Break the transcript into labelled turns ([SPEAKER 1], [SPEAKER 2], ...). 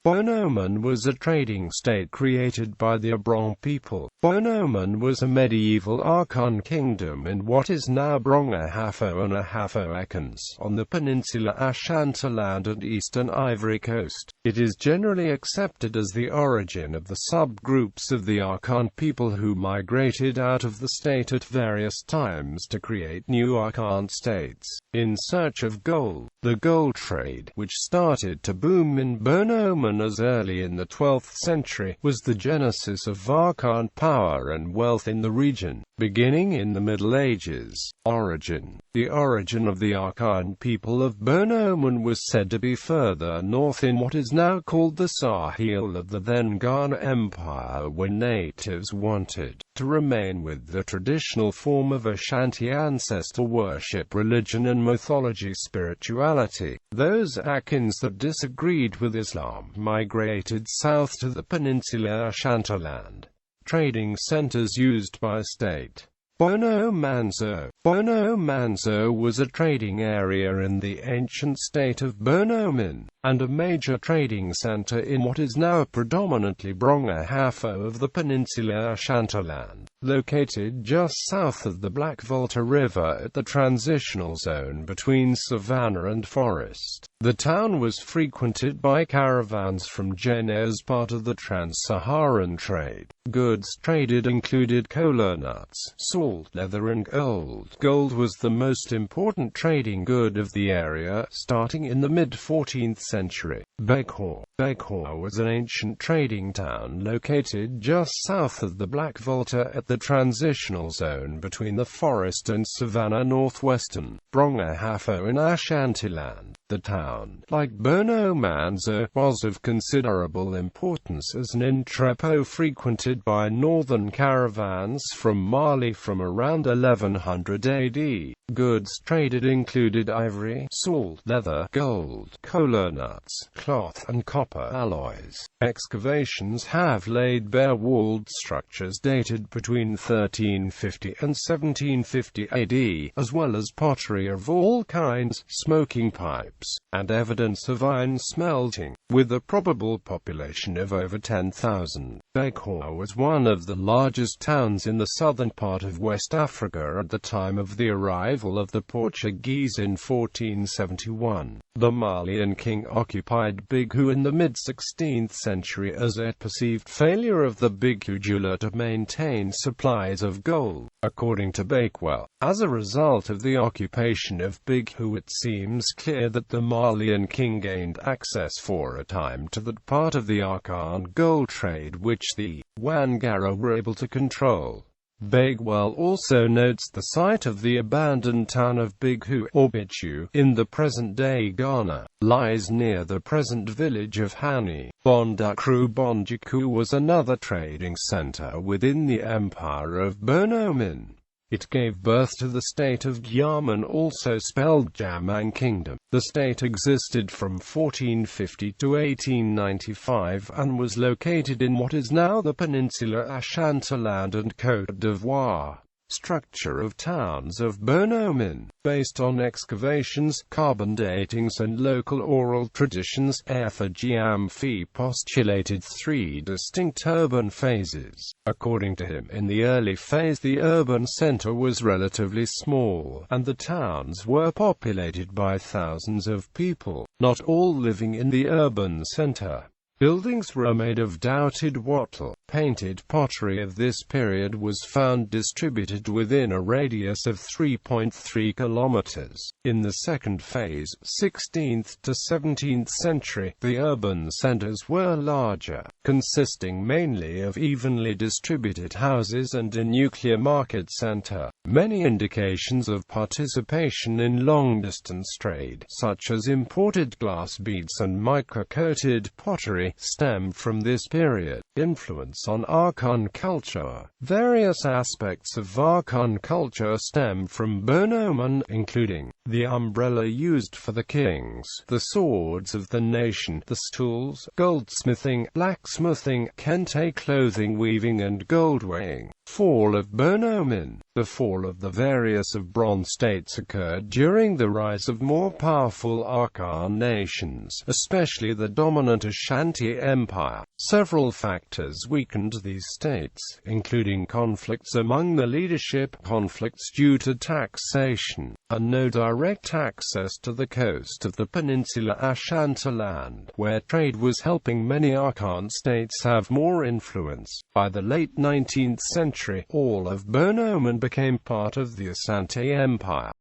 [SPEAKER 1] Bono-Man was a trading state created by the Abron people. Bono-Man was a medieval Akan kingdom in what is now Brong-Ahafo and Ahafo Akans, on the peninsula Ashantiland and eastern Ivory Coast. It is generally accepted as the origin of the subgroups of the Akan people who migrated out of the state at various times to create new Akan states, in search of gold. The gold trade, which started to boom in Bono-Man as early in the 12th century, was the genesis of Akan power and wealth in the region, beginning in the Middle Ages. Origin. The origin of the Akan people of Bono-Man was said to be further north in what is now called the Sahel of the then Ghana Empire, when natives wanted to remain with the traditional form of Ashanti ancestor worship, religion and mythology spirituality. Those Akans that disagreed with Islam migrated south to the peninsula Ashantiland. Trading centers used by state. Bono-Manso. Bono-Manso was a trading area in the ancient state of Bono-Man, and a major trading center in what is now predominantly Brong-Ahafo of the peninsula Ashantiland, located just south of the Black Volta River at the transitional zone between savanna and forest. The town was frequented by caravans from Jaman as part of the trans-Saharan trade. Goods traded included cola nuts, salt, leather and gold. Gold was the most important trading good of the area, starting in the mid-14th century. Begho. Begho was an ancient trading town located just south of the Black Volta at the transitional zone between the forest and savanna northwestern Brong-Ahafo and Ashantiland. The town, like Bono-Manso, was of considerable importance as an entrepot frequented by northern caravans from Mali from around 1100 AD. Goods traded included ivory, salt, leather, gold, cola nuts, cloth, and copper alloys. Excavations have laid bare walled structures dated between 1350 and 1750 AD, as well as pottery of all kinds, smoking pipes, and evidence of iron smelting. With a probable population of over 10,000, Begho was one of the largest towns in the southern part of West Africa at the time of the arrival of the Portuguese in 1471. The Malian king occupied Begho in the mid-16th century as a perceived failure of the Begho jeweler to maintain supplies of gold. According to Bakewell, as a result of the occupation of Begho, it seems clear that the Malian king gained access for a time to that part of the Akan gold trade which the Wangara were able to control. Bakewell also notes the site of the abandoned town of Begho, or Bichu, in the present-day Ghana, lies near the present village of Hani. Bonduku was another trading center within the empire of Bono-Man. It gave birth to the state of Jaman, also spelled Jaman Kingdom. The state existed from 1450 to 1895 and was located in what is now the peninsula Ashantiland and Côte d'Ivoire. Structure of towns of Bono-Man. Based on excavations, carbon datings and local oral traditions, Arthur G. Amphi postulated three distinct urban phases. According to him, in the early phase the urban center was relatively small, and the towns were populated by thousands of people, not all living in the urban center. Buildings were made of doubted wattle. Painted pottery of this period was found distributed within a radius of 3.3 kilometers. In the second phase, 16th to 17th century, the urban centers were larger, consisting mainly of evenly distributed houses and a nuclear market center. Many indications of participation in long-distance trade, such as imported glass beads and mica-coated pottery, stem from this period. Influence on Akan culture. Various aspects of Akan culture stem from Bono-Man, including the umbrella used for the kings, the swords of the nation, the stools, goldsmithing, blacksmithing, kente clothing weaving and gold weighing. Fall of Bono-Man. The fall of the various Abron states occurred during the rise of more powerful Akan nations, especially the dominant Ashanti Empire. Several factors weakened these states, including conflicts among the leadership, conflicts due to taxation, and no direct access to the coast of the peninsula Ashantiland, where trade was helping many Akan states have more influence. By the late 19th century, all of Bono-Man became part of the Asante Empire.